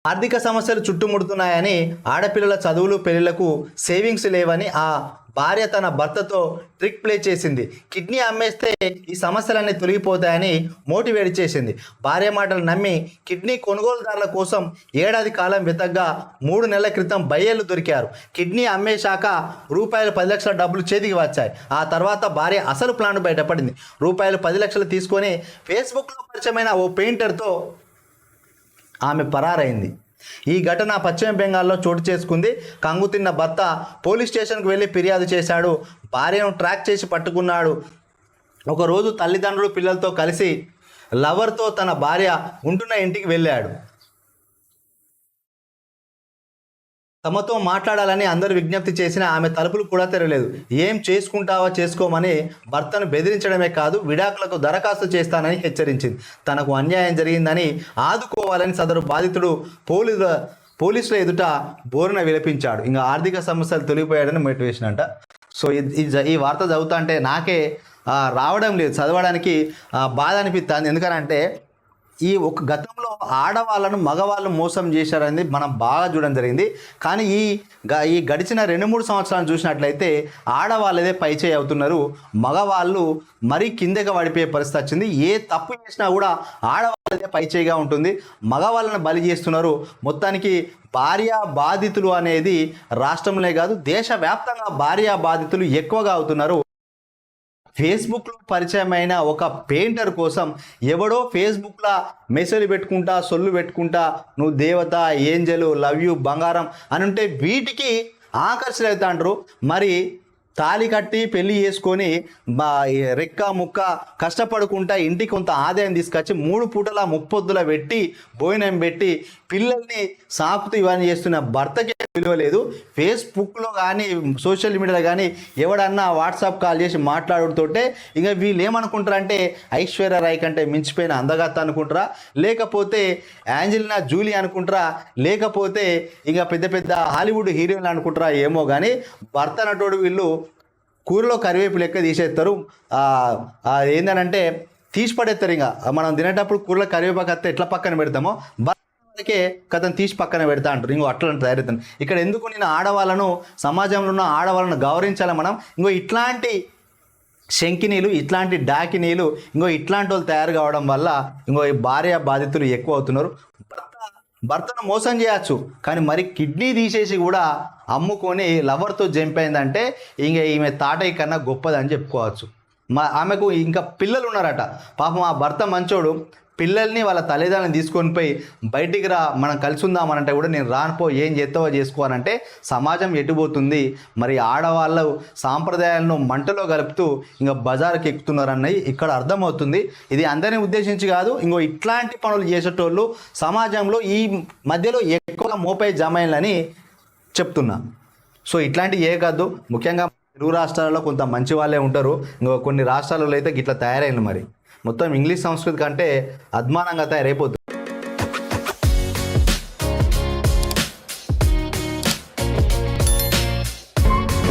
ఆర్థిక సమస్యలు చుట్టుముడుతున్నాయని ఆడపిల్లల చదువులు పెళ్లిళ్లకు సేవింగ్స్ లేవని ఆ భార్య తన భర్తతో ట్రిక్ ప్లే చేసింది. కిడ్నీ అమ్మేస్తే ఈ సమస్యలన్నీ తొలగిపోతాయని మోటివేట్ చేసింది. భార్య మాటలు నమ్మి కిడ్నీ కొనుగోలుదారుల కోసం ఏడాది కాలం వెతగ్గా 3 నెలల క్రితం బయ్యేళ్లు దొరికారు. కిడ్నీ అమ్మేశాక రూపాయలు 10 లక్షల డబ్బులు చేతికి వచ్చాయి. ఆ తర్వాత భార్య అసలు ప్లాన్ బయటపడింది. రూపాయలు 10 లక్షలు తీసుకొని ఫేస్బుక్లో పరిచయమైన ఓ పెయింటర్తో ఆమె పరారైంది. ఈ ఘటన పశ్చిమ బెంగాల్లో చోటు చేసుకుంది. కంగుతిన్న భర్త పోలీస్ స్టేషన్కు వెళ్ళి ఫిర్యాదు చేశాడు. భార్యను ట్రాక్ చేసి పట్టుకున్నాడు. ఒకరోజు తల్లిదండ్రులు పిల్లలతో కలిసి లవర్తో తన భార్య ఉంటున్న ఇంటికి వెళ్ళాడు. తమతో మాట్లాడాలని అందరూ విజ్ఞప్తి చేసినా ఆమె తలుపులు కూడా తెరవలేదు. ఏం చేసుకుంటావా చేసుకోమని భర్తను బెదిరించడమే కాదు, విడాకులకు దరఖాస్తు చేస్తానని హెచ్చరించింది. తనకు అన్యాయం జరిగిందని ఆదుకోవాలని సదరు బాధితుడు పోలీసుల ఎదుట బోరున విలపించాడు. ఇంకా ఆర్థిక సమస్యలు తొలగిపోయాడని మోటివేషన్ అంట. సో ఈ వార్త చదువుతా అంటే నాకే రావడం లేదు, చదవడానికి బాధ అనిపిస్తుంది. ఎందుకనంటే ఈ ఒక గతంలో ఆడవాళ్ళను మగవాళ్ళు మోసం చేశారనేది మనం బాగా చూడడం జరిగింది. కానీ ఈ గడిచిన 2-3 సంవత్సరాలు చూసినట్లయితే ఆడవాళ్ళదే పైచేయి అవుతున్నారు, మగవాళ్ళు మరీ కిందకి పడిపోయే పరిస్థితి వచ్చింది. ఏ తప్పు చేసినా కూడా ఆడవాళ్ళదే పైచేయిగా ఉంటుంది, మగవాళ్ళను బలి చేస్తున్నారు. మొత్తానికి భార్యా బాధితులు అనేది రాష్ట్రంలో కాదు దేశవ్యాప్తంగా భార్యా బాధితులు ఎక్కువగా అవుతున్నారు. ఫేస్బుక్లో పరిచయమైన ఒక పెయింటర్ కోసం ఎవడో ఫేస్బుక్లో మెసేజ్ పెట్టుకుంటా సొల్లు పెట్టుకుంటా నువ్వు దేవత, ఏంజలు, లవ్ యూ, బంగారం అని ఉంటే వీటికి ఆకర్షణ అవుతాంటారు. మరి తాళి కట్టి పెళ్లి చేసుకొని రెక్క ముక్క కష్టపడుకుంటా ఇంటికి కొంత ఆదాయం తీసుకొచ్చి 3 పూటల ముప్పొద్దుల పెట్టి భోజనం పెట్టి పిల్లల్ని సాకుతూ ఇవన్నీ చేస్తున్న భర్తకి విలువ లేదు. ఫేస్బుక్లో కానీ సోషల్ మీడియాలో కానీ ఎవడన్నా వాట్సాప్ కాల్ చేసి మాట్లాడుతుంటే ఇంకా వీళ్ళు ఏమనుకుంటారంటే ఐశ్వర్య రాయ్ కంటే మించిపోయిన అందగత్త అనుకుంటారా, లేకపోతే యాంజలినా జూలీ అనుకుంటారా, లేకపోతే ఇంకా పెద్ద పెద్ద హాలీవుడ్ హీరోయిన్లు అనుకుంటారా ఏమో. కానీ భర్త నటుడు వీళ్ళు కూరలో కరివేపు లెక్క తీసేస్తారు. ఏంటంటే తీసి పడేస్తారు. ఇంకా మనం తినేటప్పుడు కూరలో కరివేపాకు వస్తే ఎట్లా పక్కన పెడతామో భర్తకే కథను తీసి పక్కన పెడతా అంటారు. ఇంకో అట్లా తయారవుతాను. ఇక్కడ ఎందుకు నేను ఆడవాళ్ళను, సమాజంలో ఉన్న ఆడవాళ్ళను గౌరవించాలి మనం. ఇంకో ఇట్లాంటి శంకినీలు, ఇట్లాంటి డాకినీలు, ఇంకో ఇట్లాంటి వాళ్ళు తయారు కావడం వల్ల ఇంకో భార్య బాధితులు ఎక్కువ అవుతున్నారు. భర్తను మోసం చేయొచ్చు, కానీ మరి కిడ్నీ తీసేసి కూడా అమ్ముకొని లవర్తో జంప్ అయిందంటే ఇంక ఈమె తాటయ్య కన్నా గొప్పదని చెప్పుకోవచ్చు. ఆమెకు ఇంకా పిల్లలు ఉన్నారట. పాపం ఆ భర్త మంచోడు పిల్లల్ని వాళ్ళ తల్లిదండ్రులను తీసుకొని పోయి బయటికి రా మనం కలిసి ఉందామనంటే కూడా నేను రానుపో, ఏం చేస్తావో చేసుకోవాలంటే సమాజం ఎటుపోతుంది. మరి ఆడవాళ్ళు సాంప్రదాయాలను మంటలో కలుపుతూ ఇంకా బజారుకి ఎక్కుతున్నారన్నది ఇక్కడ అర్థమవుతుంది. ఇది అందరినీ ఉద్దేశించి కాదు, ఇంకో ఇట్లాంటి పనులు చేసేటోళ్ళు సమాజంలో ఈ మధ్యలో ఎక్కువగా మోపై జమైన్లని చెప్తున్నా. సో ఇట్లాంటివి ఏ కాదు. ముఖ్యంగా తెలుగు రాష్ట్రాలలో కొంత మంచి వాళ్ళే ఉంటారు, ఇంకో కొన్ని రాష్ట్రాలలో అయితే ఇట్లా తయారైంది. మరి మొత్తం ఇంగ్లీష్ సంస్కృతి కంటే అద్మానంగా తయారైపోతుంది.